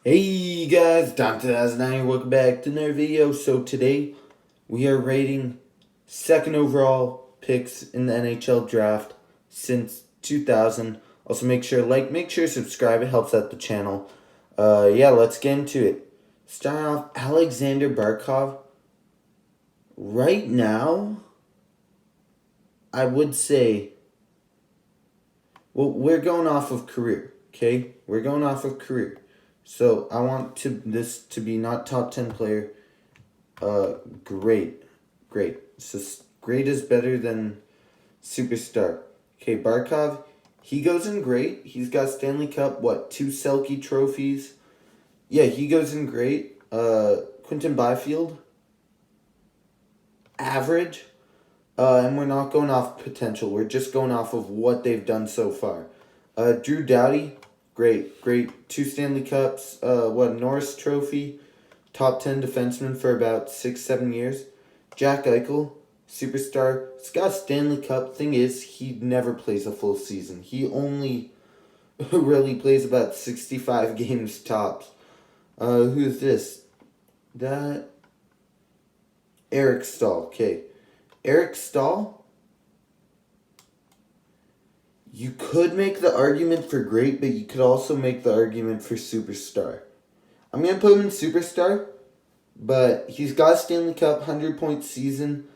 Hey guys, Dante2009, welcome back to another video. So today we are rating second overall picks in the NHL draft since 2000. Also make sure subscribe, it helps out the channel. Yeah, let's get into it. Starting off, Alexander Barkov. Right now, I would say, well, we're going off of career, okay? We're going off of career. So I want this to be not top 10 player. Great. Great. So great is better than superstar. Okay, Barkov, he goes in great. He's got Stanley Cup, two Selke trophies. Yeah, he goes in great. Quinton Byfield, average. And we're not going off potential. We're just going off of what they've done so far. Drew Doughty, great. Two Stanley Cups, Norris Trophy, top 10 defenseman for about 6-7 years. Jack Eichel, superstar. He's got a Stanley Cup. Thing is, he never plays a full season. He only really plays about 65 games tops. Who's this? That Eric Stahl. Okay. Eric Stahl, you could make the argument for great, but you could also make the argument for superstar. I'm going to put him in superstar, but he's got a Stanley Cup, 100-point season.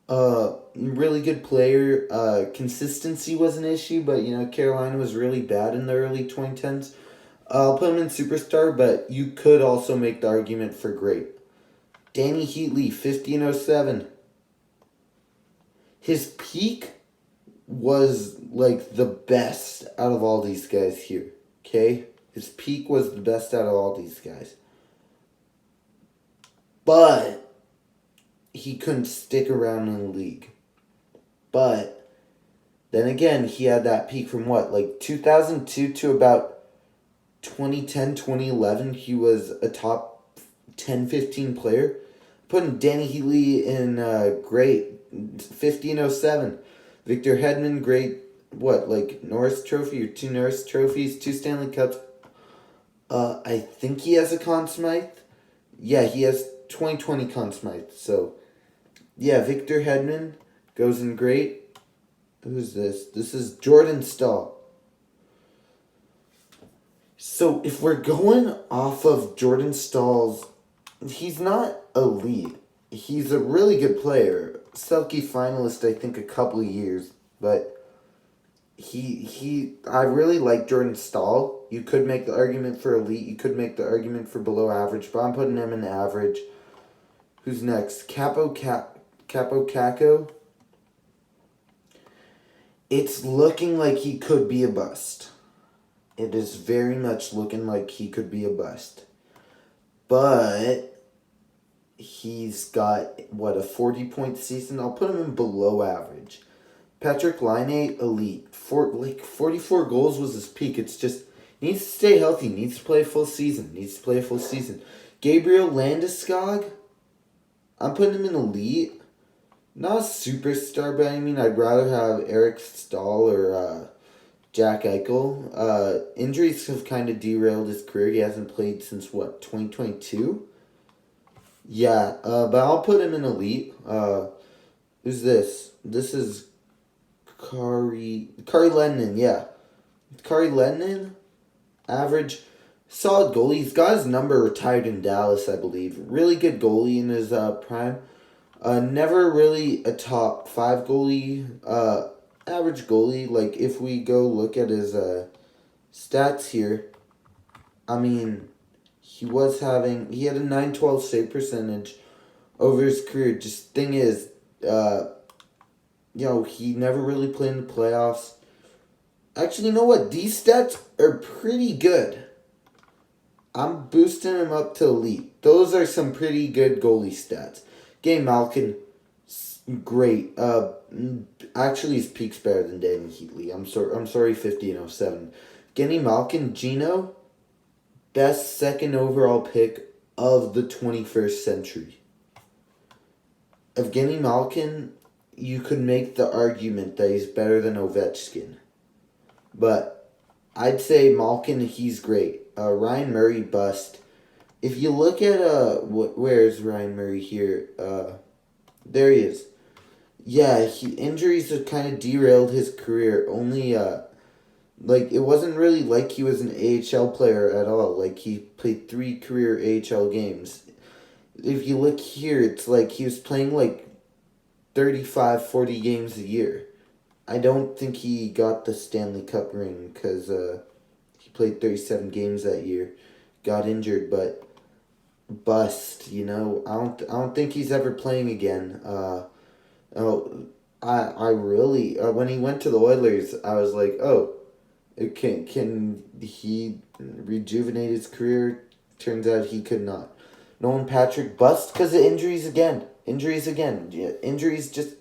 Really good player. Consistency was an issue, but, Carolina was really bad in the early 2010s. I'll put him in superstar, but you could also make the argument for great. Danny Heatley, 50-07. His peak was like the best out of all these guys here. Okay? His peak was the best out of all these guys. But he couldn't stick around in the league. But then again, he had that peak from 2002 to about 2010, 2011. He was a top 10, 15 player. Putting Danny Heatley in great, 50-07. Victor Hedman, great, Norris Trophy or two Norris Trophies, two Stanley Cups. I think he has a Conn Smythe. Yeah, he has 2020 Conn Smythe. So, yeah, Victor Hedman goes in great. Who's this? This is Jordan Stahl. So, if we're going off of Jordan Stahl's, he's not elite. He's a really good player. Selke finalist, I think, a couple of years. But I really like Jordan Stahl. You could make the argument for elite. You could make the argument for below average. But I'm putting him in average. Who's next? Capo Caco. It's looking like he could be a bust. It is very much looking like he could be a bust. But he's got, a 40-point season? I'll put him in below average. Patrick Laine, elite. 44 goals was his peak. It's just, needs to stay healthy. Needs to play a full season. Gabriel Landeskog, I'm putting him in elite. Not a superstar, but I'd rather have Eric Stahl or Jack Eichel. Injuries have kind of derailed his career. He hasn't played since, 2022? Yeah, but I'll put him in elite. Who's this? This is Kari Lennon, yeah. Kari Lennon, average, solid goalie. He's got his number retired in Dallas, I believe. Really good goalie in his prime. Never really a top 5 goalie. Average goalie. If we go look at his stats here, he had a 912 save percentage over his career. Just thing is, he never really played in the playoffs. Actually, you know what? These stats are pretty good. I'm boosting him up to elite. Those are some pretty good goalie stats. Game Malkin, great. Actually, his peak's better than Danny Heatley. I'm sorry, 50-07. Genny Malkin, Gino, best second overall pick of the 21st century. Evgeny Malkin, you could make the argument that he's better than Ovechkin. But I'd say Malkin, he's great. Ryan Murray bust. If you look at where's Ryan Murray here? There he is. Yeah, injuries have kind of derailed his career. Only like it wasn't really like he was an AHL player at all. Like he played 3 career AHL games. If you look here, it's like he was playing like 35, 40 games a year. I don't think he got the Stanley Cup ring because he played 37 games that year. Got injured, but bust. I don't think he's ever playing again. Oh, I really when he went to the Oilers, I was like, oh, can he rejuvenate his career? Turns out he could not. Nolan Patrick bust because of injuries again. Injuries again. Yeah, injuries just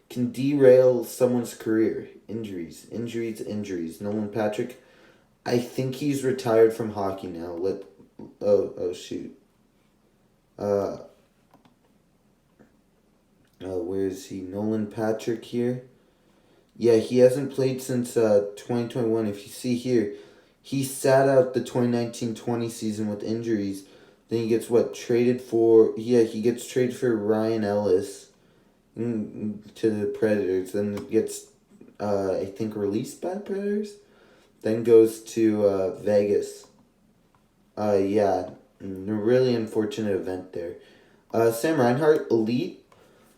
can derail someone's career. Injuries. Nolan Patrick, I think he's retired from hockey now. Oh shoot. Where is he? Nolan Patrick here. Yeah, he hasn't played since 2021. If you see here, he sat out the 2019-20 season with injuries. Then he gets traded for? Yeah, he gets traded for Ryan Ellis to the Predators. Then gets, I think, released by the Predators. Then goes to Vegas. Yeah, really unfortunate event there. Sam Reinhart, elite.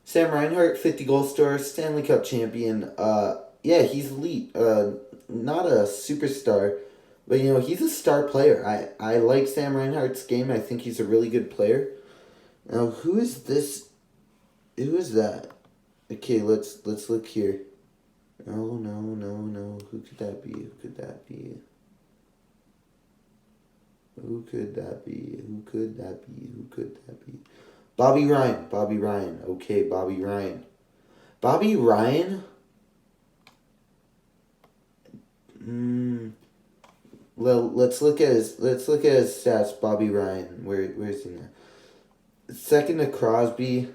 Sam Reinhart, 50-goal scorer, Stanley Cup champion. Yeah, he's elite. Not a superstar, but he's a star player. I like Sam Reinhart's game. I think he's a really good player. Now, who is this? Who is that? Okay, let's look here. Oh no. Who could that be? Who could that be? Bobby Ryan. Okay, Bobby Ryan. Well, let's look at his stats. Bobby Ryan. Where's he now? Second to Crosby.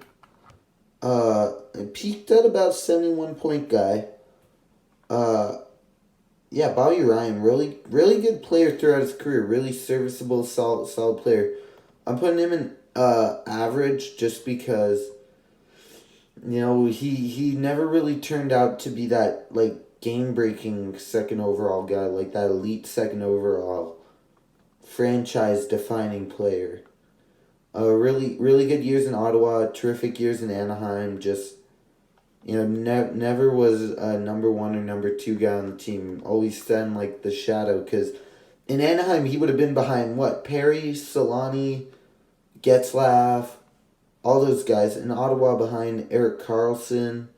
Peaked at about 71-point guy. Yeah, Bobby Ryan, really good player throughout his career. Really serviceable, solid player. I'm putting him in average just because he never really turned out to be that game breaking second overall guy, like that elite second overall franchise defining player. Really good years in Ottawa, terrific years in Anaheim. Just never was a number 1 or number 2 guy on the team. Always stand like the shadow, because in Anaheim he would have been behind Perry, Solani, Getzlaff, all those guys. In Ottawa, behind Erik Karlsson,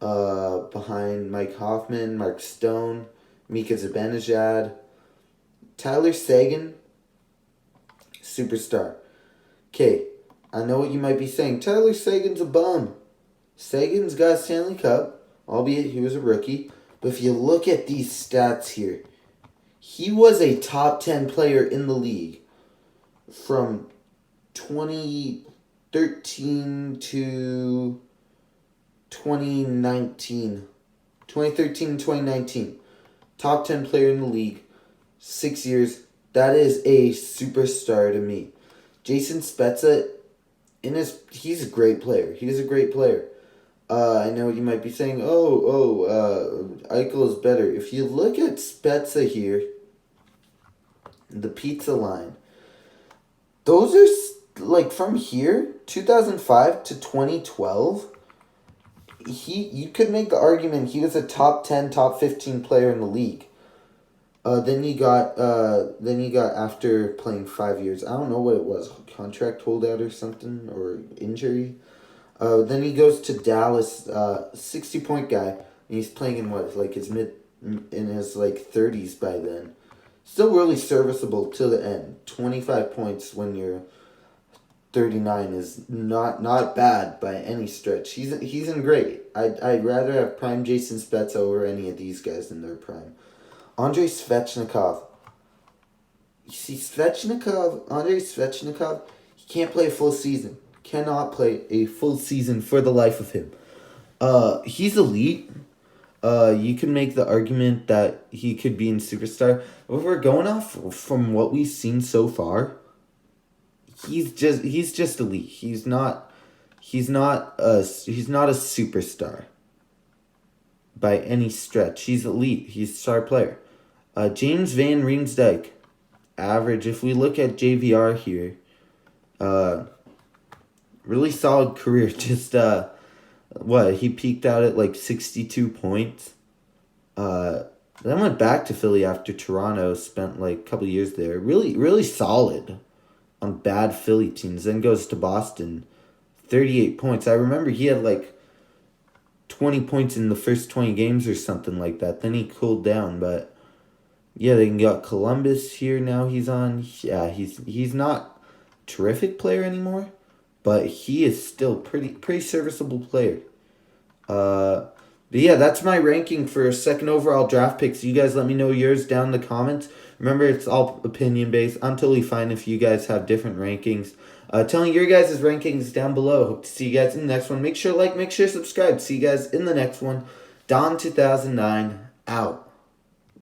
behind Mike Hoffman, Mark Stone, Mika Zibanejad, Tyler Seguin, superstar. Okay, I know what you might be saying. Tyler Seguin's a bum. Sagan's got a Stanley Cup, albeit he was a rookie. But if you look at these stats here, he was a top 10 player in the league from 2013 to 2019. 2013 and 2019. Top 10 player in the league. 6 years. That is a superstar to me. Jason Spezza, he's a great player. He's a great player. I know you might be saying, Eichel is better. If you look at Spezza here, the pizza line, those are from here, 2005 to 2012. You could make the argument he was a top 10, top 15 player in the league. Then he got after playing 5 years. I don't know what it was, contract holdout or something, or injury. Then he goes to Dallas, 60-point guy, and he's playing in his in his 30s by then. Still really serviceable till the end. 25 points when you're 39 is not bad by any stretch. He's in great. I'd rather have prime Jason Spezza over any of these guys in their prime. Andrei Svechnikov. You see, Andrei Svechnikov, he can't play a full season. Cannot play a full season for the life of him. He's elite. You can make the argument that he could be in superstar. But if we're going off from what we've seen so far, he's just elite. He's not a superstar by any stretch. He's elite. He's a star player. James Van Riemsdyk, average. If we look at JVR here, really solid career. Just he peaked out at like 62 points. Then went back to Philly after Toronto. Spent like a couple years there. Really solid on bad Philly teams. Then goes to Boston, 38 points. I remember he had like 20 points in the first 20 games or something like that. Then he cooled down, but yeah, they got Columbus here now. He's on. Yeah, he's not a terrific player anymore, but he is still pretty serviceable player. But yeah, that's my ranking for second overall draft picks. You guys let me know yours down in the comments. Remember, it's all opinion based. I'm totally fine if you guys have different rankings. Tell me your guys' rankings down below. Hope to see you guys in the next one. Make sure to like, make sure to subscribe. See you guys in the next one. Don 2009 out.